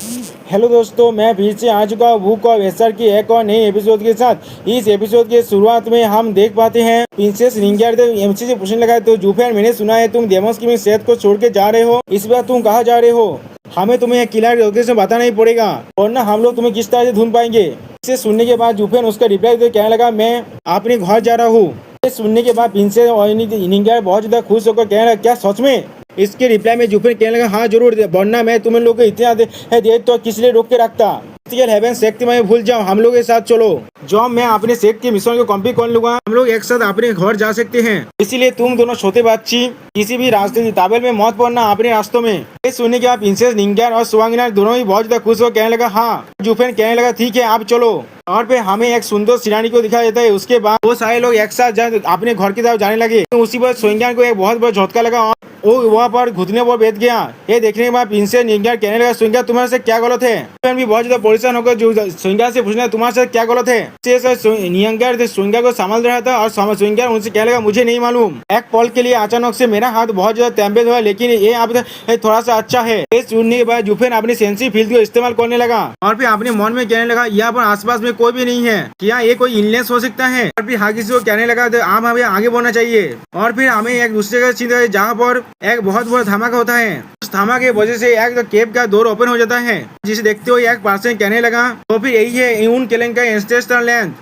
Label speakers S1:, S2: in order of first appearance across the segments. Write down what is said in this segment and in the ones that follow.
S1: Hello दोस्तों, मैं फिर से आ चुका हूँ बुक ऑफ एसआर की एक और नई एपिसोड के साथ। इस एपिसोड के शुरुआत में हम देख पाते हैं प्रिंसेस रिंगार एमसी से पूछने लगा, तो जूफियान मैंने सुना है तुम डेमोस की शहर को छोड़ के जा रहे हो, इस बार तुम कहाँ जा रहे हो? हमें तुम्हें किला लोकेशन बताना ही पड़ेगा वरना हम लोग तुम्हें किस तरह से ढूंढ पाएंगे। इसे सुनने के बाद जूफियान उसका रिप्लाई तो कहने लगा, मैं अपने घर जा रहा हूँ। सुनने के बाद प्रिंसेस रिंगार बहुत ज्यादा खुश होकर कहने लगा, क्या सच में? इसके रिप्लाई में जूफियान कहने लगा, हाँ जरूर, वरना मैं तुम लोग को इतना देर तो किस लिए रोक के रखता। हेवन शक्ति मैं भूल जाओ, हम लोग के साथ चलो। जो मैं अपने शेख के मिशन को कंप्लीट कर लूंगा, हम लोग एक साथ अपने घर जा सकते हैं। इसीलिए तुम दोनों छोटे बच्ची किसी भी रास्ते की ताबेल में मत पड़ना अपने रास्तों में। ये सुनने के बाद प्रिंसेस निंगार और सुवांगनार दोनों ही बहुत ज्यादा खुश हो कहने लगा, हाँ। जूफियान कहने लगा, ठीक है आप चलो। और फिर हमें एक सुंदर सिरानी को दिखाई देता है। उसके बाद वो सारे लोग एक साथ अपने घर की तरफ जाने लगे। तो उसी पर सुवांगनार को एक बहुत बड़ा झटका लगा और वो वहाँ पर घुटने पर बैठ गया। ये देखने के बाद प्रिंसेस निंगार कहने लगा, सुवांगनार तुम्हारे से क्या गलत है? भी बहुत ज्यादा परेशान होकर सुवांगनार से पूछना, तुम्हारे साथ क्या गलत है? निंगार सुवांगनार को संभाल रहा था और सुवांगनार उनसे कहने लगा, मुझे नहीं मालूम। एक पल के लिए अचानक से मेरा हाथ बहुत ज्यादा तैम्बेद हुआ, लेकिन ये अब थोड़ा सा अच्छा है। ये सुनने के बाद जूफियान अपनी सेंसी फील्ड को इस्तेमाल करने लगा और फिर अपने मन में कहने लगा, यहाँ पर आसपास में कोई भी नहीं है, क्या ये कोई इलनेस हो सकता है? और फिर हागिस को कहने लगा, तो आप हमें आगे बढ़ना चाहिए। और फिर हमें एक दूसरे का चिंता है जहाँ पर एक बहुत बड़ा धमाका होता है। उस धमाके की वजह से एक केव का डोर ओपन हो जाता है, जिसे देखते हुए एक पर्सन कहने लगा, तो फिर यही है यून केलन का एंसेस्टर लैंड।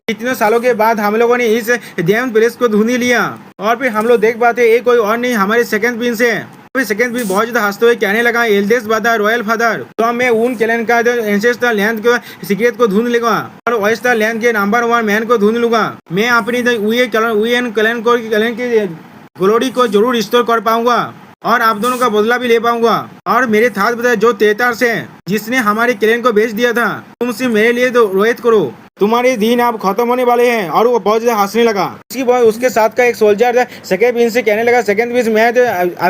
S1: इतने सालों के बाद हम लोगों ने इस डैम प्लेस को ढूंढ लिया। और फिर हम लोग देख पाते ये कोई और नहीं, हमारे सेकंड प्रिंस है। सेकंड भी बहुत ज्यादा हंसते हुए कहने लगा, एल्डेस बादर रॉयल फादर, तो मैं उन केलन का एंसेस्टर लैंड के सीक्रेट को ढूंढ लूंगा और वेस्टर लैंड के नंबर 1 मैन को ढूंढ लूंगा। मैं अपनी केलन की ग्लोरी को जरूर रिस्टोर कर पाऊंगा और आप दोनों का बदला भी ले पाऊंगा। और मेरे साथ बताया जो तेतार्स है, जिसने हमारे क्लेन को बेच दिया था, तुम सिर्फ मेरे लिए तो रोहित करो, तुम्हारे दिन आप खत्म होने वाले हैं। और वो बहुत ज्यादा हंसने लगा। उसके बाद उसके साथ का एक सोल्जर था सेकंड प्रिंस से कहने लगा, सेकंड प्रिंस मैं तो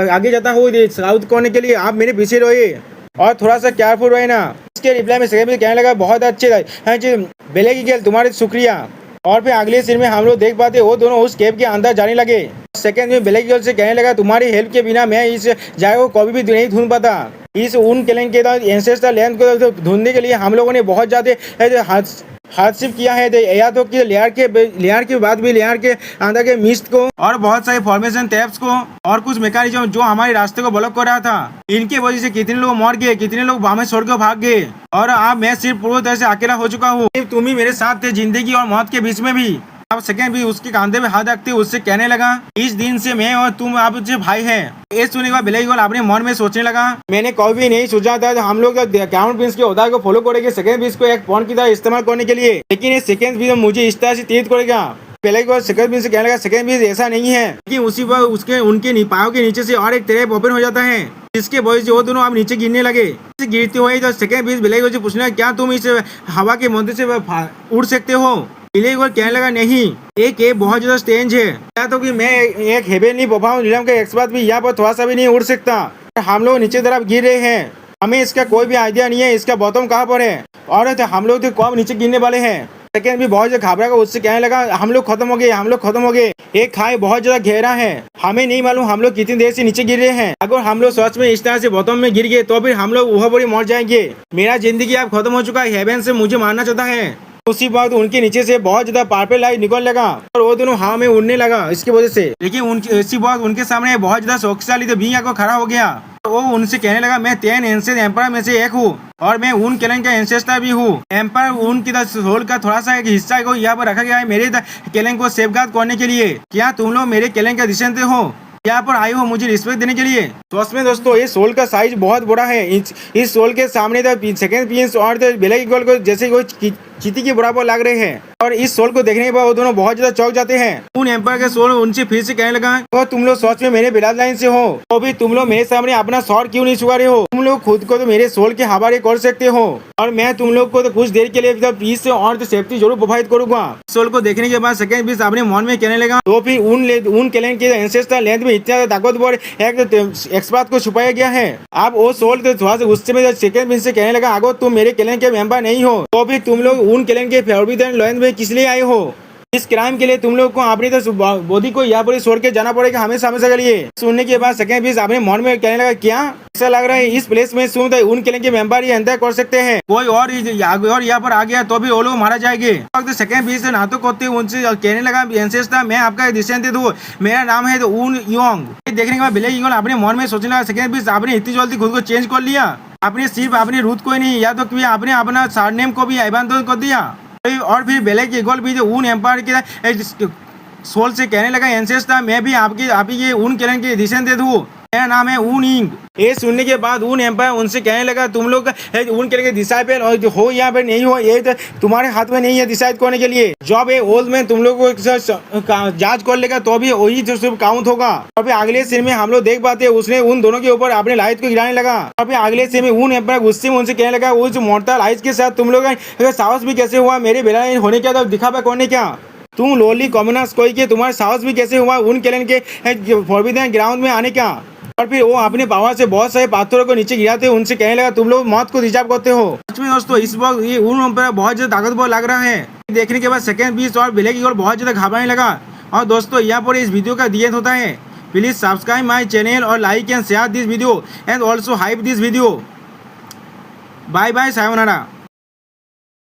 S1: आगे जाता हूँ साउथ करने के लिए, आप मेरे पीछे रहिए और थोड़ा सा केयरफुल रहे ना। इसके रिप्लाई में सेकंड प्रिंस कहने लगा, बहुत अच्छे बेले की गेल, तुम्हारे शुक्रिया। और फिर अगले सीन में हम लोग देख पाते वो दोनों उस केव के अंदर जाने लगे। सेकंड में ब्लैक गर्ल से कहने लगा, तुम्हारी हेल्प के बिना मैं इस जगह को कभी भी नहीं ढूंढ पाता। इस उन केलन के एंसेस्टर लैंड को ढूंढने के लिए हम लोगों ने बहुत ज्यादा हार्डशिप किया है। या तो कि लेयर के बाद भी लेयर के अंदर के मिस्ट को और बहुत सारे फॉर्मेशन टैप्स को और कुछ मैकेनिज्म जो हमारे रास्ते को ब्लॉक कर रहा था, इनके वजह से कितने लोग मर गए, कितने लोग हमें छोड़ कर भाग गए। और अब मैं सिर्फ पूरी तरह से अकेला हो चुका हूँ। तुम ही मेरे साथ थे जिंदगी और मौत के बीच में भी। अब सेकंड भी उसके कांधे पे हाथ रखते उससे कहने लगा, इस दिन से मैं और तुम आप भाई हैं। ये सुनने के बाद ब्लैक गर्ल अपने मन में सोचने लगा, मैंने कभी भी नहीं सोचा था हम लोग क्राउन प्रिंस के उदार को फॉलो करेंगे सेकंड प्रिंस को एक पॉन की तरह इस्तेमाल करने के लिए, लेकिन ये सेकंड प्रिंस मुझे इस तरह से तीर्थ करेगा। ब्लैक गर्ल सेकंड प्रिंस से कहने लगा, सेकंड प्रिंस ऐसा नहीं है, कि उसी पर उसके उनके पायों के नीचे से और एक ट्रैप ओपन हो जाता है, जिसके वजह से वो दोनों अब नीचे गिरने लगे। गिरते हुए तो सेकंड प्रिंस ब्लैक गर्ल से पूछना, क्या तुम इस हवा के मध्य से उड़ सकते हो? ब्लैक गर्ल कहने लगा, नहीं, एक बहुत ज्यादा स्ट्रेंज है, या तो कि मैं एक हेवेनली परफॉर्म नीलम का एक्सपर्ट भी यहाँ पर थोड़ा सा भी नहीं उड़ सकता। हम लोग नीचे तरफ गिर रहे हैं, हमें इसका कोई भी आइडिया नहीं है इसका बॉटम कहाँ पर है, और हम लोग तो कब नीचे गिरने वाले हैं। सेकंड भी बहुत ज्यादा घबरा कर उससे कहने लगा, हम लोग खत्म हो गए, हम लोग खत्म हो गए। एक खाई बहुत ज्यादा गहरा है, हमें नहीं मालूम हम लोग कितनी देर से नीचे गिर रहे हैं। अगर हम लोग सच में इस तरह से बॉटम में गिर गए तो फिर हम लोग वह बड़ी मर जाएंगे। मेरा जिंदगी अब खत्म हो चुका है, हेवन से मुझे मारना चाहता है। उसी बात उनके नीचे से बहुत ज्यादा पर्पल लाइट निकल लगा और वो दोनों हवा में उड़ने लगा इसकी वजह से। लेकिन इसी बात उनके सामने बहुत ज्यादा शक्तिशाली तो बींग को खड़ा हो गया। वो उनसे कहने लगा, मैं 10 एंसेंट एम्पायर में से एक हूँ और मैं उन केलन का एंसेस्टर भी हूँ। एम्पायर उन की सोल का थोड़ा सा एक हिस्सा को यहाँ पर रखा गया है मेरे केलन को सेफगार्ड करने के लिए। क्या तुम लोग मेरे केलन का दिशंत हो? यहाँ पर आए हो मुझे रिस्पेक्ट देने के लिए। तो उसमें दोस्तों ये सोल का साइज बहुत बड़ा है। इस सोल के सामने सेकंड प्रिंस और ब्लैक गर्ल को जैसे कोई चीती के बराबर लग रहे हैं। और इस सोल को देखने के बाद वो दोनों बहुत ज्यादा चौंक जाते हैं। उन एम्पायर के सोल उनसे फिर से कहने लगा, तो तुम लोग सच में मेरे ब्लड लाइन से हो, तो भी तुम लोग मेरे सामने अपना शॉर्ट क्यों नहीं छुपा रहे हो? तुम लोग खुद को तो मेरे सोल के हवाले कर सकते हो और मैं तुम लोग को तो कुछ देर के लिए पीस से और तो सेफ्टी जरूर प्रोवाइड करूंगा। सोल को देखने के बाद सेकंड पीस अपने मन में कहने लगा, तो फिर उन केलन के एंसेस्टर लेंथ में इतना ताकतवर एक एक्सपर्ट को छुपाया गया है। अब वो सोल तो थोड़ा सा गुस्से में सेकंड पीस से कहने लगा, अगर तुम मेरे केलन के मेंबर नहीं हो तो फिर तुम लोग उन केलन के फोरबिडन लैंड में किस लिए आए हो? इस क्राइम के लिए तुम लोग को अपनी तो बॉडी को यहाँ पर छोड़ के जाना पड़ेगा हमेशा हमेशा के लिए। सुनने के बाद सेकंड पीस अपने मन में कहने लगा क्या ऐसा लग रहा है इस प्लेस में सुन तो उन के मेंबर ही अंतर कर सकते हैं, कोई और यहाँ पर आ गया तो भी वो लोग मारा जाएंगे। सेकंड पीस ना तो करते उनसे कहने लगा एंसेस्टर मैं आपका डिसीजन दे दूँ, मेरा नाम है उन योंग। देखने के बाद ब्लैक ईगल अपने मन में सोचने लगा सेकंड पीस आपने इतनी जल्दी खुद को चेंज कर लिया, आपने सिर्फ अपनी रूथ को ही नहीं या तो आपने अपना सरनेम को भी अभिनंदन कर दिया। और फिर ब्लैक ईगल भी जो ऊन एम्पायर के सोल से कहने लगा एंसेस्टर मैं भी आपकी ये ऊन किरण की डिसीजन दे दूँ, मेरा नाम है ऊन इंग। ये सुनने के बाद ऊन एम्पायर उनसे कहने लगा तुम लोग ऊन किरण के डिसाइपल और हो या फिर नहीं हो ये तो तुम्हारे हाथ में नहीं है डिसाइड करने के लिए। जब ये ओल्ड में तुम लोग को जांच कर लेगा तो भी वही जो सब काउंट होगा। और फिर अगले सीन में हम लोग देख पाते हैं उसने उन दोनों के ऊपर अपने लाइट को गिराने लगा। और फिर अगले सीन में ऊन एम्पायर गुस्से में उनसे कहने लगा वो जो मोर्टल लाइट के साथ तुम लोग साहस भी कैसे हुआ मेरे बेला होने क्या तो दिखावा करने क्या, तुम लोली कॉमनर्स कोई के तुम्हारे साहस भी कैसे हुआ उन कैलन के फॉरबिडन ग्राउंड में आने का। और फिर वो अपने पावर से बहुत सारे पत्थरों को नीचे गिराते हुए उनसे कहने लगा तुम लोग मौत को डिजर्व करते हो। सच में दोस्तों इस वक्त ये उन पर बहुत ज्यादा ताकतवर लग रहा है। देखने के बाद सेकंड पीस और ब्लैक ईगल बहुत ज्यादा घबराने लगा। और दोस्तों यहाँ पर इस वीडियो का दिया होता है, प्लीज सब्सक्राइब माई चैनल और like and share this video and also hype this video. Bye bye sayonara.